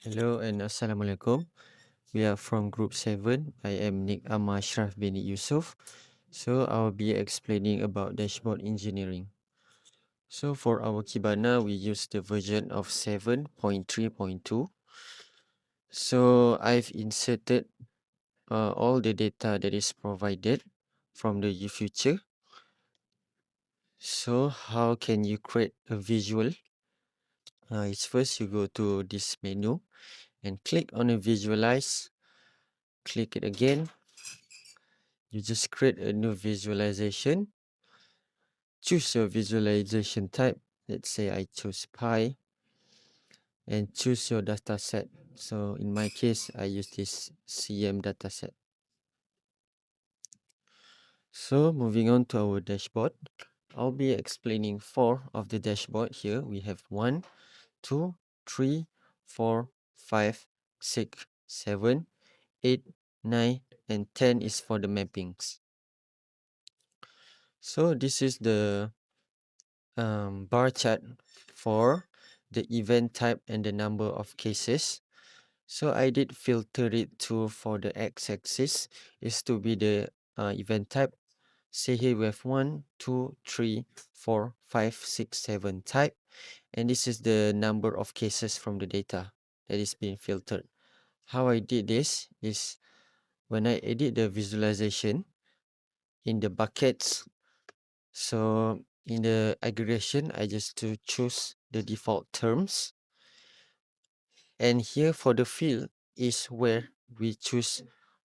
Hello and Assalamualaikum. We are from Group 7. I am Nick Ahmad Ashraf bin Yusuf. So I'll be explaining about dashboard engineering. So for our Kibana, we use the version of 7.3.2. So I've inserted all the data that is provided from the future. So how can you create a visual? It's first you go to this menu and click on a visualize. Click it again. You just create a new visualization. Choose your visualization type. Let's say I choose pi and choose your data set. So in my case, I use this Siem data set. So moving on to our dashboard, I'll be explaining 4 of the dashboard here. We have 1, 2, 3, 4, 5, 6, 7, 8, 9, and 10 is for the mappings. So this is the bar chart for the event type and the number of cases. So I did filter it to for the x-axis is to be the event type. Say here we have 1, 2, 3, 4, 5, 6, 7 type, and this is the number of cases from the data that is being filtered. How I did this is when I edit the visualization in the buckets. So in the aggregation, I just to choose the default terms. And here for the field is where we choose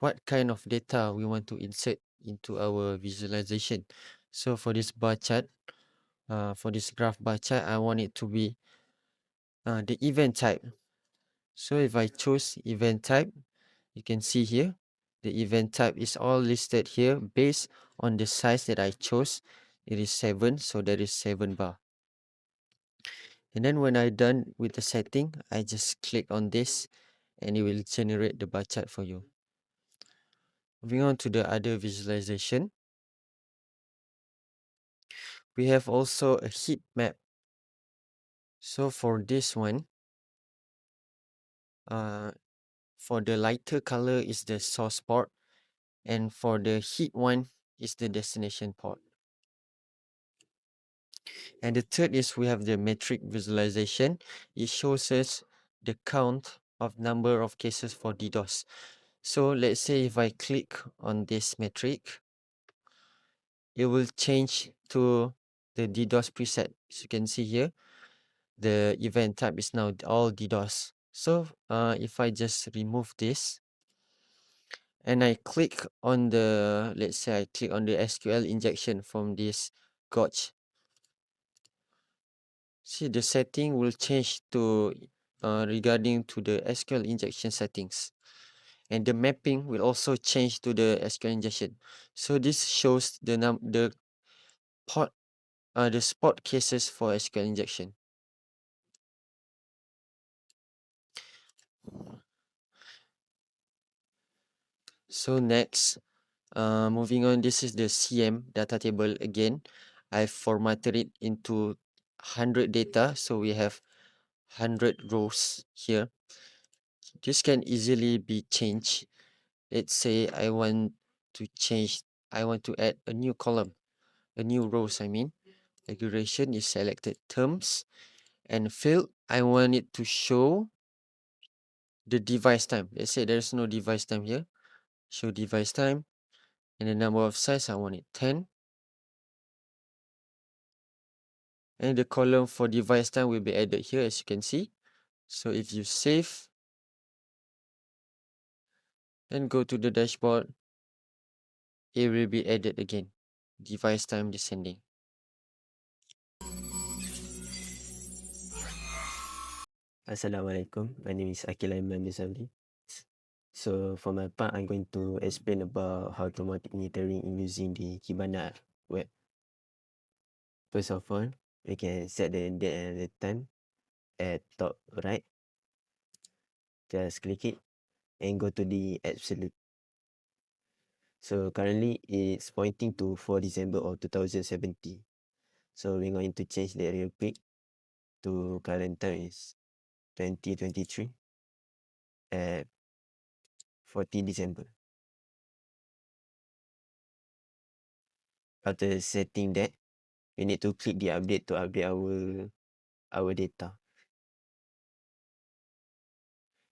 what kind of data we want to insert into our visualization. So for this bar chart, for this graph bar chart, I want it to be the event type. So if I choose event type, you can see here, the event type is all listed here based on the size that I chose. It is 7, so there is 7 bar. And then when I'm done with the setting, I just click on this and it will generate the bar chart for you. Moving on to the other visualization, we have also a heat map. So for this one, for the lighter color is the source port, and for the heat one is the destination port. And the third is we have the metric visualization. It shows us the count of number of cases for DDoS. So let's say if I click on this metric, it will change to the DDoS preset. As you can see here, the event type is now all DDoS. So if I just remove this and I click on the, let's say I click on the SQL injection from this gauge, see the setting will change to regarding to the SQL injection settings, and the mapping will also change to the SQL injection. So this shows the port the spot cases for SQL injection. So next, moving on, this is the Siem data table again. I formatted it into 100 data, so we have 100 rows here. This can easily be changed. Let's say I want to add a new column, a new rows, I mean. Aggregation is selected terms, and field, I want it to show the device time. Let's say there's no device time here. Show device time, and the number of size, I want it 10. And the column for device time will be added here, as you can see. So if you save and go to the dashboard, it will be added again. Device time descending. Assalamualaikum. My name is Akil Aiman Nizamli. So for my part, I'm going to explain about how to monitoring using the Kibana web. First of all, we can set the date and the time at top right. Just click it and go to the absolute. So currently it's pointing to 4 December of 2070. So we're going to change that real quick to current time is 2023. at 14 December. After setting that, we need to click the update to update our data.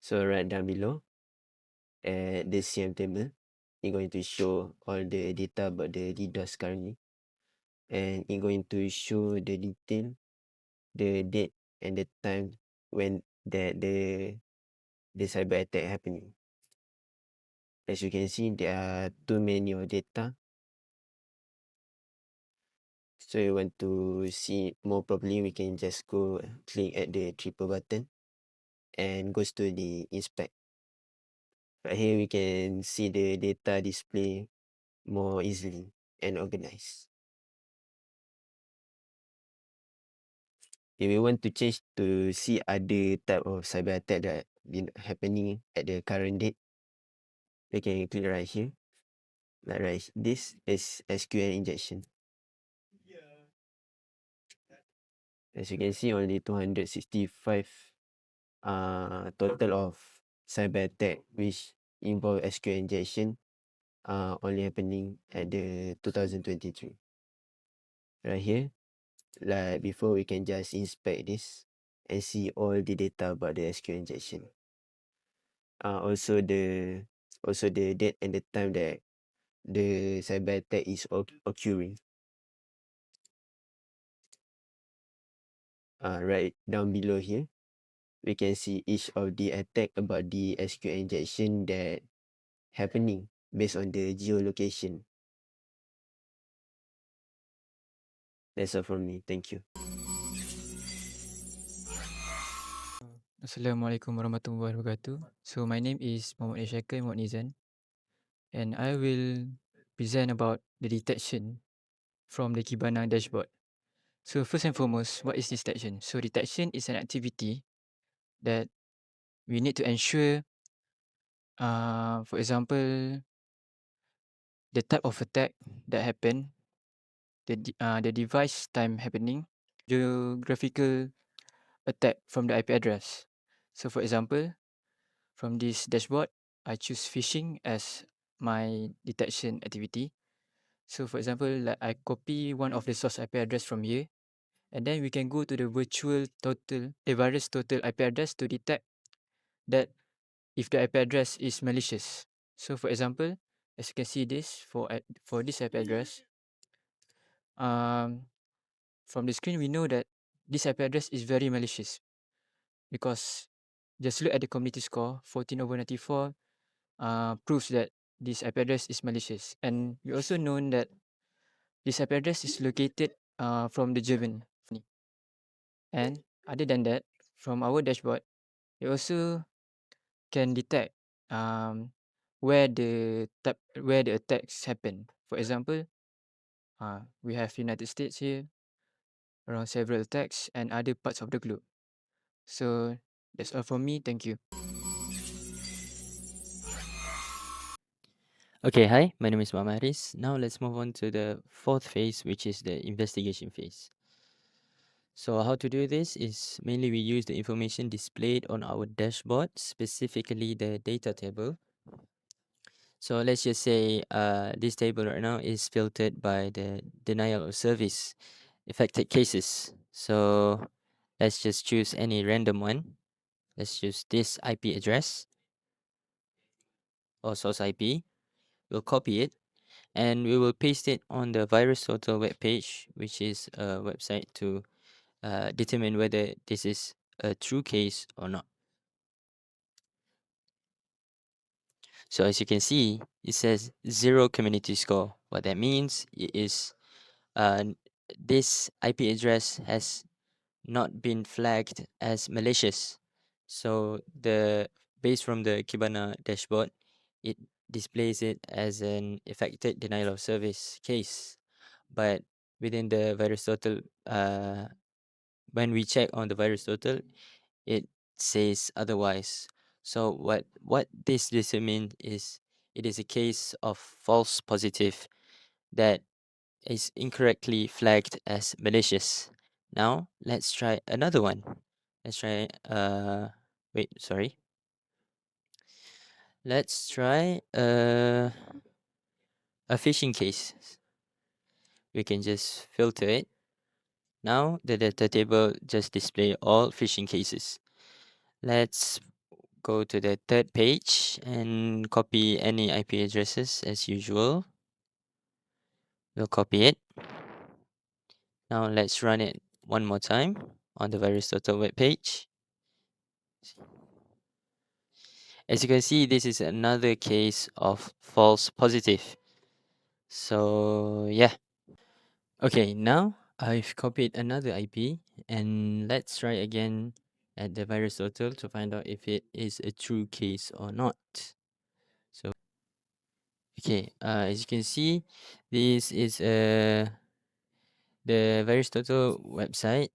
So right down below at the Siem table, it's going to show all the data about the DDoS currently, and it's going to show the detail, the date and the time when the cyber attack happening. As you can see, there are too many of data. So you want to see more properly, we can just go click at the triple button and goes to the inspect. Right here we can see the data display more easily and organized. If we want to change to see other type of cyber attack that been happening at the current date, we can click right here. Like right, this is SQL injection. As you can see, only 265 total of cyber attack which involve SQL injection only happening at the 2023. Right here, like before, we can just inspect this and see all the data about the SQL injection. Also the date and the time that the cyber attack is occurring. Right down below here, we can see each of the attack about the SQL injection that happening based on the geolocation. That's all from me. Thank you. Assalamualaikum warahmatullahi wabarakatuh. So my name is Muhammad Ishaqah Muhammad Nizan, and I will present about the detection from the Kibana dashboard. So first and foremost, what is detection? So detection is an activity that we need to ensure, for example, the type of attack that happened, the device time happening, geographical attack from the IP address. So for example, from this dashboard, I choose phishing as my detection activity. So for example, like I copy one of the source IP address from here, and then we can go to the virtual total, a virus total IP address to detect that if the IP address is malicious. So for example, as you can see this for this IP address, um, from the screen we know that this IP address is very malicious because just look at the community score 14/94 proves that this IP address is malicious, and we also know that this IP address is located from the German. And other than that, from our dashboard, we also can detect um, where the attacks happen. For example, we have United States here, around several attacks, and other parts of the globe. So that's all from me. Thank you. Okay, hi, my name is Muhammad Haris. Now let's move on to the fourth phase, which is the investigation phase. So how to do this is mainly we use the information displayed on our dashboard, specifically the data table. So let's just say this table right now is filtered by the denial of service affected cases. So let's just choose any random one. Let's choose this IP address or source IP. We'll copy it and we will paste it on the virus total webpage, which is a website to determine whether this is a true case or not. So as you can see, it says 0 community score. What that means is uh, this IP address has not been flagged as malicious. So the based from the Kibana dashboard, it displays it as an affected denial of service case. But within the virus total, when we check on the virus total, it says otherwise. So what this determines is it is a case of false positive that is incorrectly flagged as malicious. Now let's try another one. Let's try wait, sorry. Let's try a phishing case. We can just filter it. Now the data table just display all phishing cases. Let's go to the third page and copy any IP addresses as usual. We'll copy it. Now let's run it one more time on the VirusTotal web page. As you can see, this is another case of false positive. So yeah. Okay, now I've copied another IP and let's try again at the VirusTotal to find out if it is a true case or not. So okay, as you can see, this is the VirusTotal website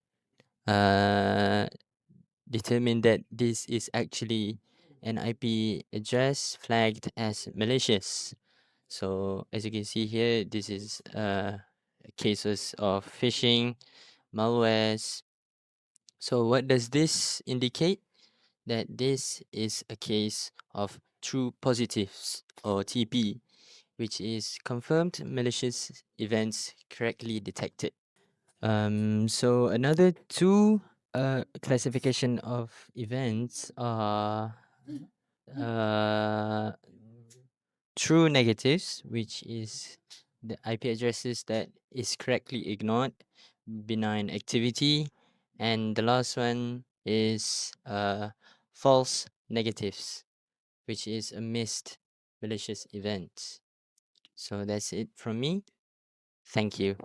determined that this is actually an IP address flagged as malicious. So as you can see here, this is cases of phishing, malwares. So what does this indicate? That this is a case of true positives or TP, which is confirmed malicious events correctly detected. So another two classification of events are uh, true negatives, which is the IP addresses that is correctly ignored, benign activity, and the last one is false negatives, which is a missed malicious event. So that's it from me. Thank you.